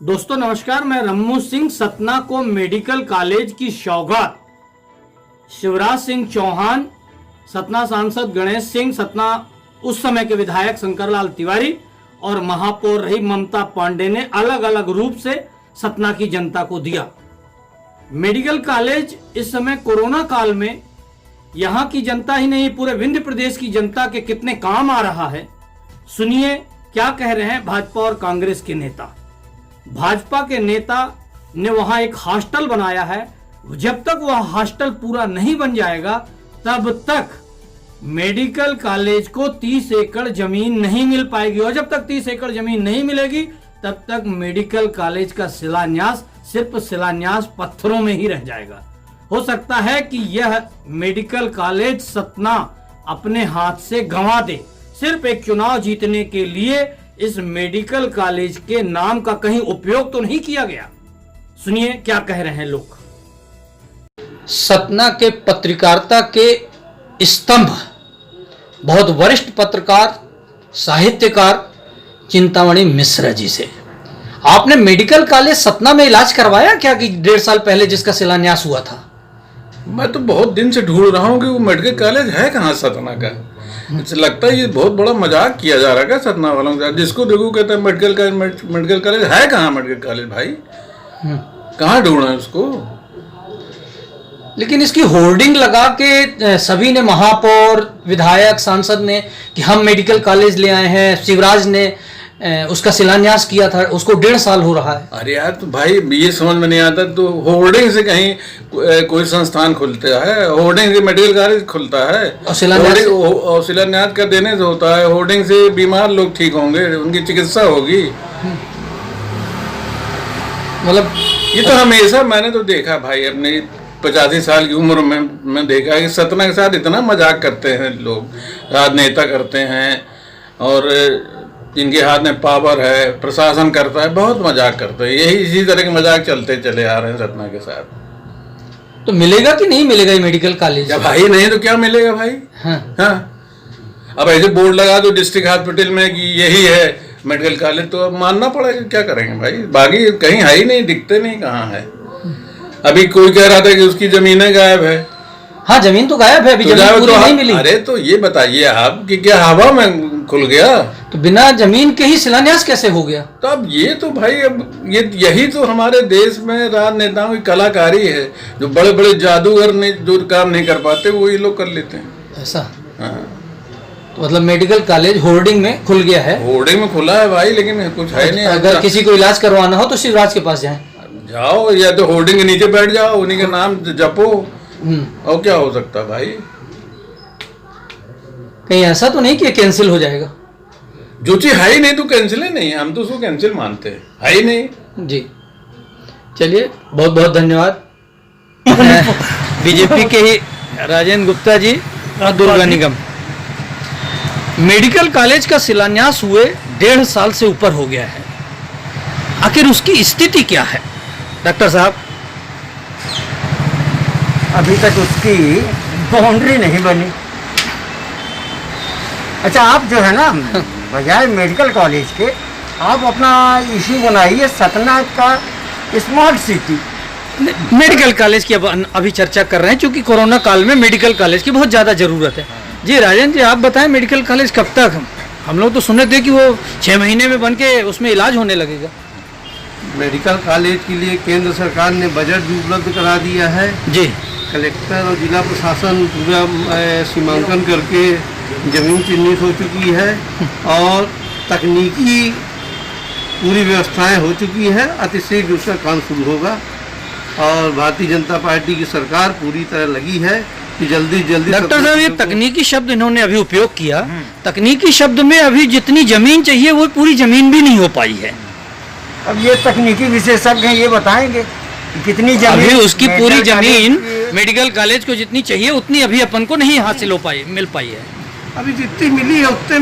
दोस्तों नमस्कार, मैं रम्मू सिंह। सतना को मेडिकल कॉलेज की सौगात शिवराज सिंह चौहान, सतना सांसद गणेश सिंह, सतना उस समय के विधायक शंकरलाल तिवारी और महापौर रही ममता पांडे ने अलग अलग रूप से सतना की जनता को दिया। मेडिकल कॉलेज इस समय कोरोना काल में यहाँ की जनता ही नहीं, पूरे विंध्य प्रदेश की जनता के कितने काम आ रहा है। सुनिए क्या कह रहे हैं भाजपा और कांग्रेस के नेता। भाजपा के नेता ने वहां एक हॉस्टल बनाया है, जब तक वह हॉस्टल पूरा नहीं बन जाएगा तब तक मेडिकल कॉलेज को 30 एकड़ जमीन नहीं मिल पाएगी, और जब तक 30 एकड़ जमीन नहीं मिलेगी तब तक मेडिकल कॉलेज का शिलान्यास सिर्फ शिलान्यास पत्थरों में ही रह जाएगा। हो सकता है कि यह मेडिकल कॉलेज सतना अपने हाथ से गंवा दे, सिर्फ एक चुनाव जीतने के लिए। इस मेडिकल कॉलेज के नाम का कहीं उपयोग तो नहीं किया गया। सुनिए क्या कह रहे हैं लोग। सतना के पत्रकारिता के स्तंभ, बहुत वरिष्ठ पत्रकार, साहित्यकार चिंतामणि मिश्रा जी से आपने मेडिकल कॉलेज सतना में इलाज करवाया क्या कि 1.5 साल पहले जिसका शिलान्यास हुआ था? मैं तो बहुत दिन से ढूंढ रहा हूँ कि वो मेडिकल कॉलेज है कहाँ सतना का। मुझे लगता है ये बहुत बड़ा मजाक किया जा रहा है सतना वालों के साथ। जिसको देखो कहते हैं मेडिकल कॉलेज है कहाँ मेडिकल कॉलेज भाई? कहाँ ढूंढा है उसको? लेकिन इसकी होर्डिंग लगा के सभी ने, महापौर, विधायक, सांसद ने, कि हम मेडिकल कॉलेज ले आए हैं। शिवराज ने उसका शिलान्यास किया था, उसको 1.5 साल हो रहा है। अरे यार तो भाई ये समझ में नहीं आता, तो होर्डिंग से कहीं कोई संस्थान खुलता है? होर्डिंग से मेडिकल कॉलेज खुलता है? और शिलान्यास का देने से होता है। होर्डिंग से बीमार लोग ठीक होंगे, उनकी चिकित्सा होगी। मतलब ये तो हमेशा मैंने तो देखा भाई, अपनी 85 साल की उम्र में मैं देखा है कि सतना के साथ इतना मजाक करते हैं लोग, राजनेता करते हैं, और जिनके हाथ में पावर है, प्रशासन करता है, बहुत मजाक करते हैं। यही इसी तरह के मजाक चलते चले आ रहे हैं सतना के साथ। तो मिलेगा कि नहीं मिलेगा ये मेडिकल कॉलेज? जब भाई नहीं तो क्या मिलेगा भाई? हाँ। अब ऐसे बोर्ड लगा दो डिस्ट्रिक्ट हॉस्पिटल में कि यही है मेडिकल कॉलेज, तो अब मानना पड़ेगा। क्या करेंगे भाई? बाकी कहीं है ही नहीं, दिखते नहीं कहाँ है। अभी कोई कह रहा था कि उसकी जमीनें गायब है। हाँ, जमीन तो गायब है, अभी जमीन पूरी नहीं मिली। अरे तो ये बताइए आप कि क्या हवा में खुल गया? तो बिना जमीन के ही शिलान्यास कैसे हो गया? तो अब ये तो भाई, अब यही तो हमारे देश में राजनेताओं की कलाकारी है। जो बड़े बड़े जादूगर ने जो काम नहीं कर पाते वो ये लोग कर लेते हैं। ऐसा? हाँ। तो मतलब मेडिकल कॉलेज होर्डिंग में खुल गया है? होर्डिंग में खुला है भाई, लेकिन कुछ है नहीं। अगर किसी को इलाज करवाना हो तो शिवराज के पास जाओ, या तो होर्डिंग के नीचे बैठ जाओ, उन्हीं का नाम जपो, और क्या हो सकता है भाई? कहीं ऐसा तो नहीं कि कैंसिल हो जाएगा? जो चीज है ही नहीं तो कैंसिल ही नहीं, हम तो उसको कैंसिल मानते हैं, है ही नहीं। जी चलिए, बहुत बहुत धन्यवाद। बीजेपी के ही राजेंद्र गुप्ता जी और दुर्गा निगम। मेडिकल कॉलेज का शिलान्यास हुए 1.5 साल से ऊपर हो गया है, आखिर उसकी स्थिति क्या है डॉक्टर साहब? अभी तक उसकी बाउंड्री नहीं बनी। अच्छा, आप जो है ना, बजाय मेडिकल कॉलेज के आप अपना इशू बनाइए सतना का स्मार्ट सिटी। मेडिकल कॉलेज की अब अभी चर्चा कर रहे हैं, क्योंकि कोरोना काल में मेडिकल कॉलेज की बहुत ज़्यादा ज़रूरत है। जी राजेंद्र जी, आप बताएं मेडिकल कॉलेज कब तक? हम लोग तो सुने थे कि वो 6 महीने में बन के उसमें इलाज होने लगेगा। मेडिकल कॉलेज के लिए केंद्र सरकार ने बजट भी उपलब्ध करा दिया है जी। कलेक्टर और जिला प्रशासन पूरा सीमांकन करके जमीन चिन्हित हो चुकी है, और तकनीकी पूरी व्यवस्थाएं हो चुकी है। अतिशीघ्र उसका काम शुरू होगा, और भारतीय जनता पार्टी की सरकार पूरी तरह लगी है कि जल्दी जल्दी। डॉक्टर साहब, ये तकनीकी शब्द इन्होंने अभी उपयोग किया। तकनीकी शब्द में अभी जितनी जमीन चाहिए वो पूरी जमीन भी नहीं हो पाई है। अब ये तकनीकी विशेषज्ञ ये बताएंगे कि कितनी जमीन, अभी उसकी पूरी जमीन मेडिकल कॉलेज को जितनी चाहिए उतनी अभी अपन को नहीं हासिल हो पाई, मिल पाई है। अभी जितनी मिली है उतने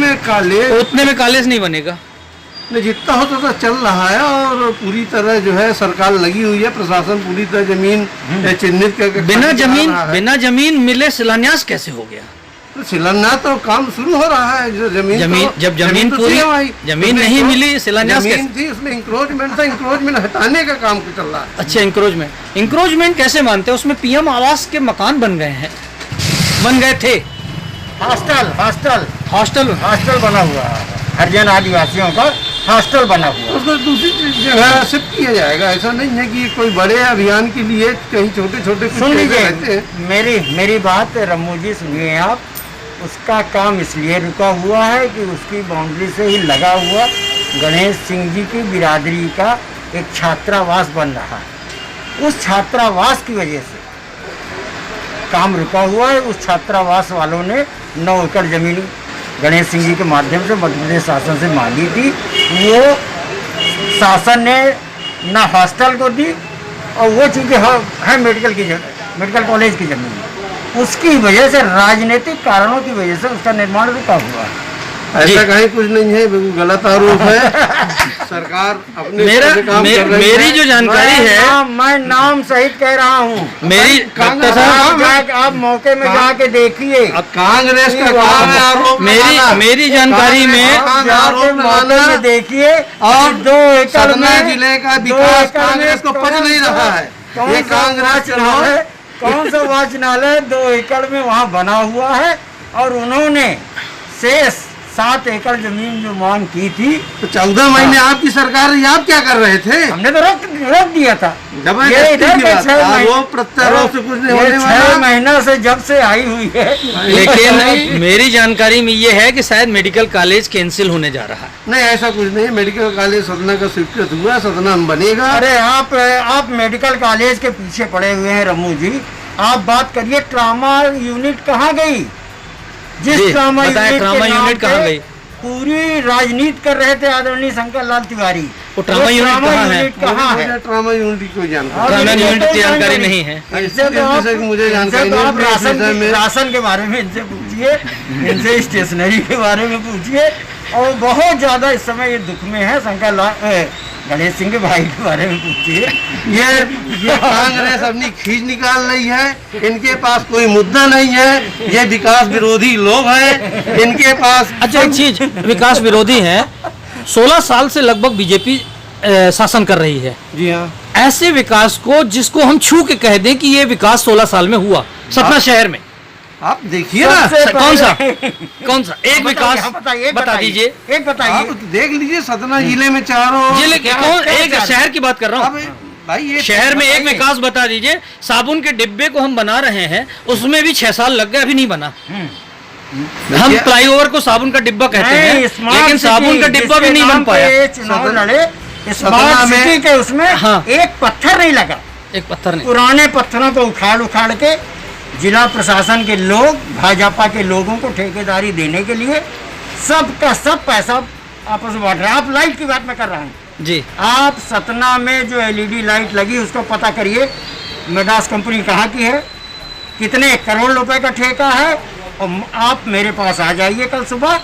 में कॉलेज नहीं बनेगा। जितना होता था चल रहा है, और पूरी तरह जो है सरकार लगी हुई है, प्रशासन पूरी तरह जमीन चिन्हित करके। बिना जमीन मिले शिलान्यास कैसे हो गया? तो शिलान्यास तो काम शुरू हो रहा है। जो जमीन जब जमीन तो पूरी थी हमारी, जमीन उसमें नहीं मिली, शिलान्यास जमीन कैसे? थी, उसमें इंक्रोचमेंट था, इंक्रोचमेंट हटाने का काम चल रहा है। अच्छा, इंक्रोचमेंट कैसे मानते हैं? उसमें पीएम आवास के मकान बन गए थे। हॉस्टल बना हुआ है, हरियाणा आदिवासियों का हॉस्टल बना हुआ है। उसको दूसरी जगह शिफ्ट किया जाएगा। ऐसा नहीं है कि कोई बड़े अभियान के लिए कहीं छोटे छोटे सुन लीजिए मेरी बात रम्मू जी, सुनिए आप। उसका काम इसलिए रुका हुआ है कि उसकी बाउंड्री से ही लगा हुआ गणेश सिंह जी की बिरादरी का एक छात्रावास बन रहा है। उस छात्रावास की वजह से काम रुका हुआ है। उस छात्रावास वालों ने 9 एकड़ जमीन गणेश सिंह जी के माध्यम से मध्य प्रदेश शासन से मांगी थी। वो शासन ने ना हॉस्टल को दी, और वो चूँकि है मेडिकल कॉलेज की जमीन, उसकी वजह से राजनीतिक कारणों की वजह से उसका निर्माण रुका हुआ है। ऐसा कहीं कुछ नहीं है, बिल्कुल गलत आरोप है। सरकार अपने मेरी जो जानकारी है, मैं नाम सहित कह रहा हूँ। मेरी आप मौके में जाके देखिए। कांग्रेस का काम है आरोप लगाना। मेरी जानकारी में मौके में देखिए, और 2 एकड़ सतना में जिले का विकास कांग्रेस को पच नहीं रहा है। ये कांग्रेस चुनाव कौन सा वाचनालय 2 एकड़ में वहाँ बना हुआ है, और उन्होंने शेष 7 एकड़ जमीन जो मांग की थी, तो 14 महीने आपकी सरकार रही, आप क्या कर रहे थे? हमने तो रोक दिया था। आरोप प्रत्यारोप से कुछ नहीं होने वाला। 6 महीना से जब से आई हुई है। लेकिन मेरी जानकारी में ये है कि शायद मेडिकल कॉलेज कैंसिल होने जा रहा है। नहीं, ऐसा कुछ नहीं है। मेडिकल कॉलेज सतना का स्वीकृत हुआ, सतना में बनेगा। अरे आप मेडिकल कॉलेज के पीछे पड़े हुए हैं रमू जी। आप बात करिए, ट्रामा यूनिट कहाँ गई? जिस ट्रामा यूनिट कहाँ गई? पूरी राजनीति कर रहे थे आदरणीय शंकर लाल तिवारी। वो ट्रामा यूनिट कहाँ है? ट्रामा यूनिट की कोई जानकारी ट्रामा यूनिट की जानकारी नहीं है। मुझे जानकारी नहीं। राशन के बारे में इनसे पूछिए, इनसे स्टेशनरी के बारे में पूछिए। और बहुत ज्यादा इस समय ये दुख में है। शंकर लाल गणेश सिंह के भाई के बारे में पूछिए। ये कांग्रेस अपनी खींच निकाल रही है। इनके पास कोई मुद्दा नहीं है। ये विकास विरोधी लोग हैं। इनके पास अच्छा, एक चीज, विकास विरोधी है। 16 साल से लगभग बीजेपी शासन कर रही है। जी हाँ। ऐसे विकास को, जिसको हम छू के कह दें कि ये विकास 16 साल में हुआ सतना शहर में, आप देखिए ना। कौन सा एक विकास बता दीजिए। एक बताइए। आप देख लीजिए, सतना जिले में चारों जिले के कौन, एक शहर की बात कर रहा हूँ भाई। ये शहर में एक विकास बता दीजिए। साबुन के डिब्बे को हम बना रहे हैं, उसमें भी 6 साल लग गए, अभी नहीं बना। हम फ्लाईओवर को साबुन का डिब्बा कहते हैं, लेकिन साबुन का डिब्बा भी नहीं बन पाया। चुनाव लड़े स्मार्ट सिटी के उसमें एक पत्थर नहीं लगा। एक पत्थर नहीं। पुराने पत्थरों को उखाड़ के जिला प्रशासन के लोग, भाजपा के लोगों को ठेकेदारी देने के लिए सबका सब पैसा आपस में बांट रहे हैं। आप लाइट की बात मैं कर रहा हूँ जी। आप सतना में जो एलईडी लाइट लगी उसको पता करिए, मेडास कंपनी कहाँ की है, कितने करोड़ रुपए का ठेका है। और आप मेरे पास आ जाइए कल सुबह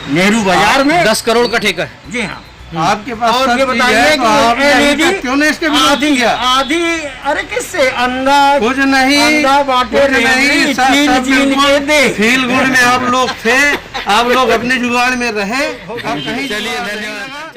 नेहरू बाजार में। 10 करोड़ का ठेका है। जी हाँ। आपके पास और ये बताइए कि एलईडी क्यों नहीं इसके विरोध किया? आधी अरे किससे अंधा कुछ नहीं, अंधा बाटे नहीं। फील गुड में आप लोग थे। आप लोग अपने जुगाड़ में रहे। आप कहीं चलिए, धन्यवाद।